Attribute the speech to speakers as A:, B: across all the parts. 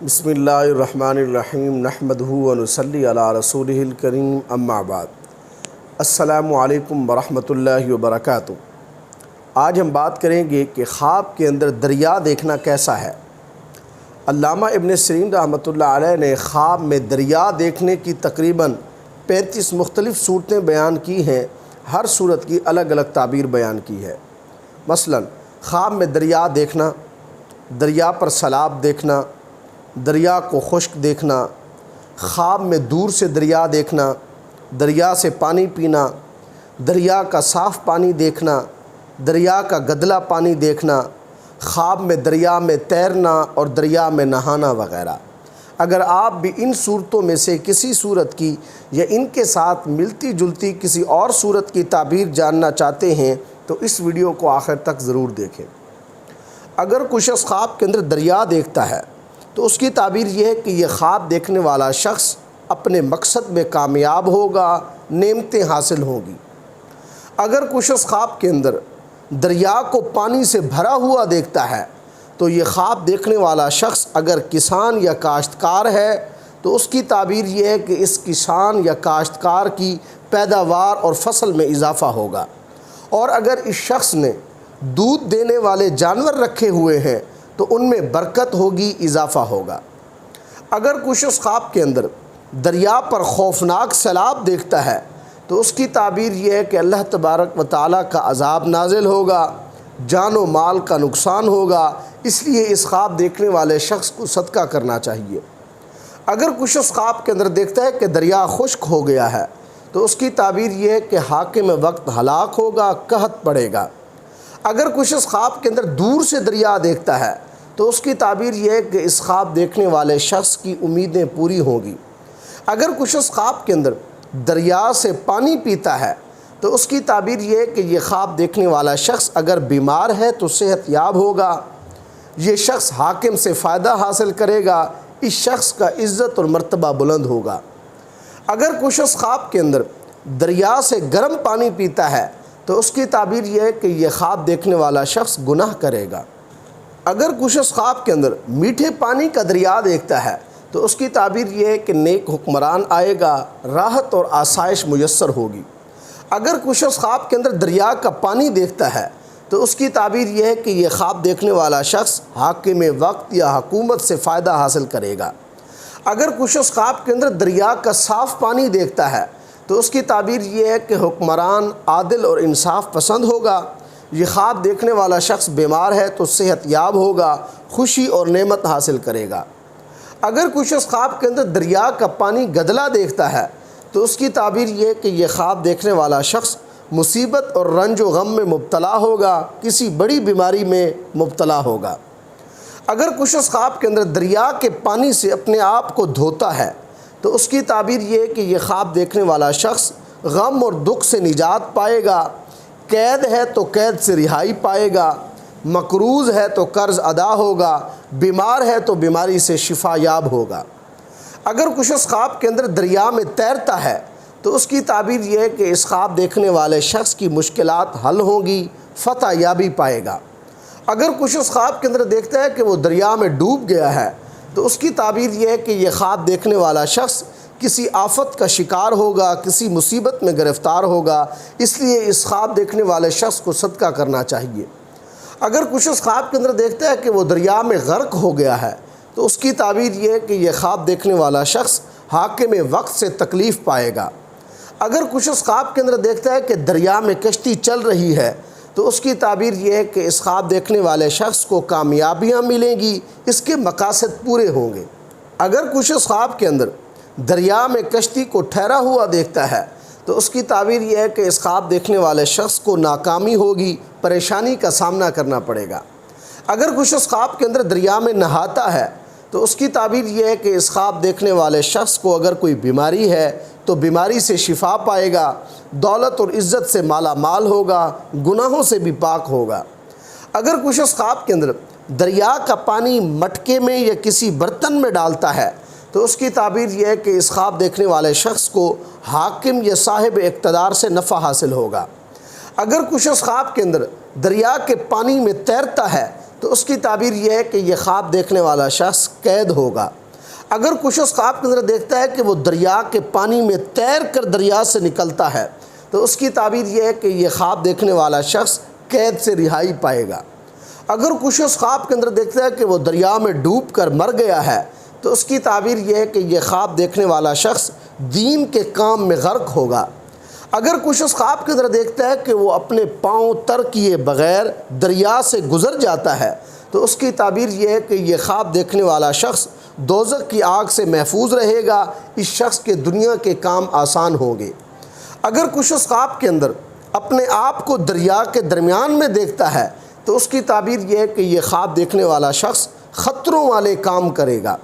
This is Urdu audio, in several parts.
A: بسم اللہ الرحمن الرحیم نحمدہ ونصلی علی رسولہ الکریم اما بعد۔ السلام علیکم ورحمۃ اللہ وبرکاتہ۔ آج ہم بات کریں گے کہ خواب کے اندر دریا دیکھنا کیسا ہے۔ علامہ ابن سیرین رحمۃ اللہ علیہ نے خواب میں دریا دیکھنے کی تقریباً 35 مختلف صورتیں بیان کی ہیں۔ ہر صورت کی الگ الگ تعبیر بیان کی ہے۔ مثلا خواب میں دریا دیکھنا، دریا پر سیلاب دیکھنا، دریا کو خشک دیکھنا، خواب میں دور سے دریا دیکھنا، دریا سے پانی پینا، دریا کا صاف پانی دیکھنا، دریا کا گدلا پانی دیکھنا، خواب میں دریا میں تیرنا اور دریا میں نہانا وغیرہ۔ اگر آپ بھی ان صورتوں میں سے کسی صورت کی یا ان کے ساتھ ملتی جلتی کسی اور صورت کی تعبیر جاننا چاہتے ہیں تو اس ویڈیو کو آخر تک ضرور دیکھیں۔ اگر کوئی شخص خواب کے اندر دریا دیکھتا ہے تو اس کی تعبیر یہ ہے کہ یہ خواب دیکھنے والا شخص اپنے مقصد میں کامیاب ہوگا، نعمتیں حاصل ہوں گی۔ اگر کوئی شخص خواب کے اندر دریا کو پانی سے بھرا ہوا دیکھتا ہے تو یہ خواب دیکھنے والا شخص اگر کسان یا کاشتکار ہے تو اس کی تعبیر یہ ہے کہ اس کسان یا کاشتکار کی پیداوار اور فصل میں اضافہ ہوگا۔ اور اگر اس شخص نے دودھ دینے والے جانور رکھے ہوئے ہیں تو ان میں برکت ہوگی، اضافہ ہوگا۔ اگر کوئی شخص خواب کے اندر دریا پر خوفناک سیلاب دیکھتا ہے تو اس کی تعبیر یہ ہے کہ اللہ تبارک و تعالیٰ کا عذاب نازل ہوگا، جان و مال کا نقصان ہوگا، اس لیے اس خواب دیکھنے والے شخص کو صدقہ کرنا چاہیے۔ اگر کوئی شخص خواب کے اندر دیکھتا ہے کہ دریا خشک ہو گیا ہے تو اس کی تعبیر یہ ہے کہ حاکم وقت ہلاک ہوگا، قحط پڑے گا۔ اگر کوئی شخص خواب کے اندر دور سے دریا دیکھتا ہے تو اس کی تعبیر یہ ہے کہ اس خواب دیکھنے والے شخص کی امیدیں پوری ہوں گی۔ اگر کوئی شخص خواب کے اندر دریا سے پانی پیتا ہے تو اس کی تعبیر یہ ہے کہ یہ خواب دیکھنے والا شخص اگر بیمار ہے تو صحت یاب ہوگا، یہ شخص حاکم سے فائدہ حاصل کرے گا، اس شخص کا عزت اور مرتبہ بلند ہوگا۔ اگر کوئی شخص خواب کے اندر دریا سے گرم پانی پیتا ہے تو اس کی تعبیر یہ ہے کہ یہ خواب دیکھنے والا شخص گناہ کرے گا۔ اگر کوئی شخص خواب کے اندر میٹھے پانی کا دریا دیکھتا ہے تو اس کی تعبیر یہ ہے کہ نیک حکمران آئے گا، راحت اور آسائش میسر ہوگی۔ اگر کوئی شخص خواب کے اندر دریا کا پانی دیکھتا ہے تو اس کی تعبیر یہ ہے کہ یہ خواب دیکھنے والا شخص حاکم وقت یا حکومت سے فائدہ حاصل کرے گا۔ اگر کوئی شخص خواب کے اندر دریا کا صاف پانی دیکھتا ہے تو اس کی تعبیر یہ ہے کہ حکمران عادل اور انصاف پسند ہوگا، یہ خواب دیکھنے والا شخص بیمار ہے تو صحت یاب ہوگا، خوشی اور نعمت حاصل کرے گا۔ اگر کوئی شخص خواب کے اندر دریا کا پانی گدلا دیکھتا ہے تو اس کی تعبیر یہ ہے کہ یہ خواب دیکھنے والا شخص مصیبت اور رنج و غم میں مبتلا ہوگا، کسی بڑی بیماری میں مبتلا ہوگا۔ اگر کوئی شخص خواب کے اندر دریا کے پانی سے اپنے آپ کو دھوتا ہے تو اس کی تعبیر یہ ہے کہ یہ خواب دیکھنے والا شخص غم اور دکھ سے نجات پائے گا، قید ہے تو قید سے رہائی پائے گا، مقروض ہے تو قرض ادا ہوگا، بیمار ہے تو بیماری سے شفا یاب ہوگا۔ اگر کوئی شخص خواب کے اندر دریا میں تیرتا ہے تو اس کی تعبیر یہ ہے کہ اس خواب دیکھنے والے شخص کی مشکلات حل ہوں گی، فتح یابی پائے گا۔ اگر کوئی شخص خواب کے اندر دیکھتا ہے کہ وہ دریا میں ڈوب گیا ہے تو اس کی تعبیر یہ ہے کہ یہ خواب دیکھنے والا شخص کسی آفت کا شکار ہوگا، کسی مصیبت میں گرفتار ہوگا، اس لیے اس خواب دیکھنے والے شخص کو صدقہ کرنا چاہیے۔ اگر کوئی شخص خواب کے اندر دیکھتا ہے کہ وہ دریا میں غرق ہو گیا ہے تو اس کی تعبیر یہ ہے کہ یہ خواب دیکھنے والا شخص حاکم وقت سے تکلیف پائے گا۔ اگر کوئی شخص خواب کے اندر دیکھتا ہے کہ دریا میں کشتی چل رہی ہے تو اس کی تعبیر یہ ہے کہ اس خواب دیکھنے والے شخص کو کامیابیاں ملیں گی، اس کے مقاصد پورے ہوں گے۔ اگر کوئی شخص خواب کے اندر دریا میں کشتی کو ٹھہرا ہوا دیکھتا ہے تو اس کی تعبیر یہ ہے کہ اس خواب دیکھنے والے شخص کو ناکامی ہوگی، پریشانی کا سامنا کرنا پڑے گا۔ اگر کوئی شخص خواب کے اندر دریا میں نہاتا ہے تو اس کی تعبیر یہ ہے کہ اس خواب دیکھنے والے شخص کو اگر کوئی بیماری ہے تو بیماری سے شفا پائے گا، دولت اور عزت سے مالا مال ہوگا، گناہوں سے بھی پاک ہوگا۔ اگر کوئی شخص خواب کے اندر دریا کا پانی مٹکے میں یا کسی برتن میں ڈالتا ہے تو اس کی تعبیر یہ ہے کہ اس خواب دیکھنے والے شخص کو حاکم یا صاحب اقتدار سے نفع حاصل ہوگا۔ اگر کوئی شخص خواب کے اندر دریا کے پانی میں تیرتا ہے تو اس کی تعبیر یہ ہے کہ یہ خواب دیکھنے والا شخص قید ہوگا۔ اگر کچھ اس خواب کے اندر دیکھتا ہے کہ وہ دریا کے پانی میں تیر کر دریا سے نکلتا ہے تو اس کی تعبیر یہ ہے کہ یہ خواب دیکھنے والا شخص قید سے رہائی پائے گا۔ اگر کچھ اس خواب کے اندر دیکھتا ہے کہ وہ دریا میں ڈوب کر مر گیا ہے تو اس کی تعبیر یہ ہے کہ یہ خواب دیکھنے والا شخص دین کے کام میں غرق ہوگا۔ اگر کچھ اس خواب کے اندر دیکھتا ہے کہ وہ اپنے پاؤں تر کیے بغیر دریا سے گزر جاتا ہے تو اس کی تعبیر یہ ہے کہ یہ خواب دیکھنے والا شخص دوزخ کی آگ سے محفوظ رہے گا، اس شخص کے دنیا کے کام آسان ہوں گے۔ اگر کچھ اس خواب کے اندر اپنے آپ کو دریا کے درمیان میں دیکھتا ہے تو اس کی تعبیر یہ ہے کہ یہ خواب دیکھنے والا شخص خطروں والے کام کرے گا۔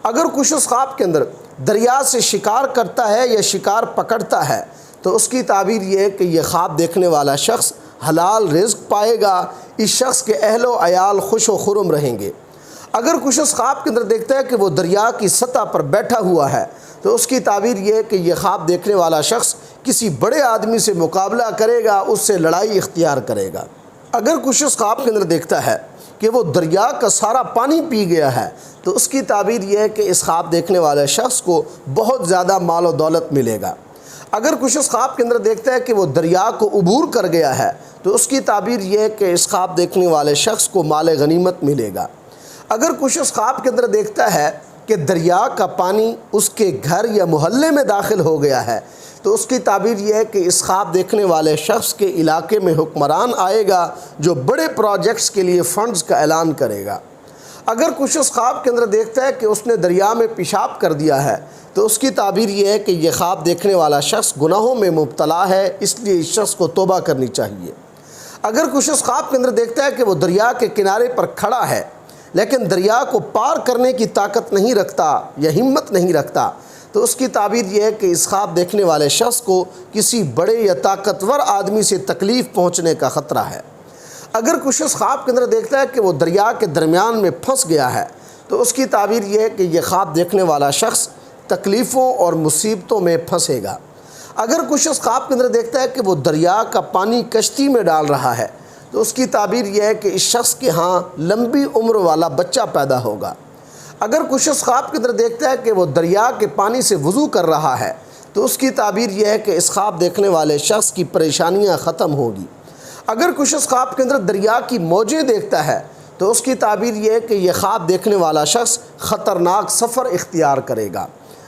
A: اگر کچھ اس خواب کے اندر دریا سے شکار کرتا ہے یا شکار پکڑتا ہے تو اس کی تعبیر یہ ہے کہ یہ خواب دیکھنے والا شخص حلال رزق پائے گا، اس شخص کے اہل و عیال خوش و خرم رہیں گے۔ اگر کچھ اس خواب کے اندر دیکھتا ہے کہ وہ دریا کی سطح پر بیٹھا ہوا ہے تو اس کی تعبیر یہ ہے کہ یہ خواب دیکھنے والا شخص کسی بڑے آدمی سے مقابلہ کرے گا، اس سے لڑائی اختیار کرے گا۔ اگر کچھ اس خواب کے اندر دیکھتا ہے کہ وہ دریا کا سارا پانی پی گیا ہے تو اس کی تعبیر یہ ہے کہ اس خواب دیکھنے والے شخص کو بہت زیادہ مال و دولت ملے گا۔ اگر کچھ اس خواب کے اندر دیکھتا ہے کہ وہ دریا کو عبور کر گیا ہے تو اس کی تعبیر یہ ہے کہ اس خواب دیکھنے والے شخص کو مال غنیمت ملے گا۔ اگر کچھ اس خواب کے اندر دیکھتا ہے کہ دریا کا پانی اس کے گھر یا محلے میں داخل ہو گیا ہے تو اس کی تعبیر یہ ہے کہ اس خواب دیکھنے والے شخص کے علاقے میں حکمران آئے گا جو بڑے پروجیکٹس کے لیے فنڈز کا اعلان کرے گا۔ اگر کچھ اس خواب کے اندر دیکھتا ہے کہ اس نے دریا میں پیشاب کر دیا ہے تو اس کی تعبیر یہ ہے کہ یہ خواب دیکھنے والا شخص گناہوں میں مبتلا ہے، اس لیے اس شخص کو توبہ کرنی چاہیے۔ اگر کچھ اس خواب کے اندر دیکھتا ہے کہ وہ دریا کے کنارے پر کھڑا ہے لیکن دریا کو پار کرنے کی طاقت نہیں رکھتا یا ہمت نہیں رکھتا تو اس کی تعبیر یہ ہے کہ اس خواب دیکھنے والے شخص کو کسی بڑے یا طاقتور آدمی سے تکلیف پہنچنے کا خطرہ ہے۔ اگر کچھ اس خواب کے اندر دیکھتا ہے کہ وہ دریا کے درمیان میں پھنس گیا ہے تو اس کی تعبیر یہ ہے کہ یہ خواب دیکھنے والا شخص تکلیفوں اور مصیبتوں میں پھنسے گا۔ اگر کچھ اس خواب کے اندر دیکھتا ہے کہ وہ دریا کا پانی کشتی میں ڈال رہا ہے تو اس کی تعبیر یہ ہے کہ اس شخص کے ہاں لمبی عمر والا بچہ پیدا ہوگا۔ اگر کچھ اس خواب کے اندر دیکھتا ہے کہ وہ دریا کے پانی سے وضو کر رہا ہے تو اس کی تعبیر یہ ہے کہ اس خواب دیکھنے والے شخص کی پریشانیاں ختم ہوگی۔ اگر کچھ اس خواب کے اندر دریا کی موجیں دیکھتا ہے تو اس کی تعبیر یہ ہے کہ یہ خواب دیکھنے والا شخص خطرناک سفر اختیار کرے گا۔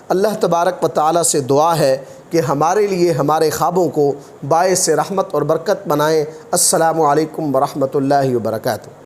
A: اللہ تبارک و تعالیٰ سے دعا ہے کہ ہمارے لیے ہمارے خوابوں کو باعث رحمت اور برکت بنائیں۔ السلام علیکم ورحمۃ اللہ وبرکاتہ۔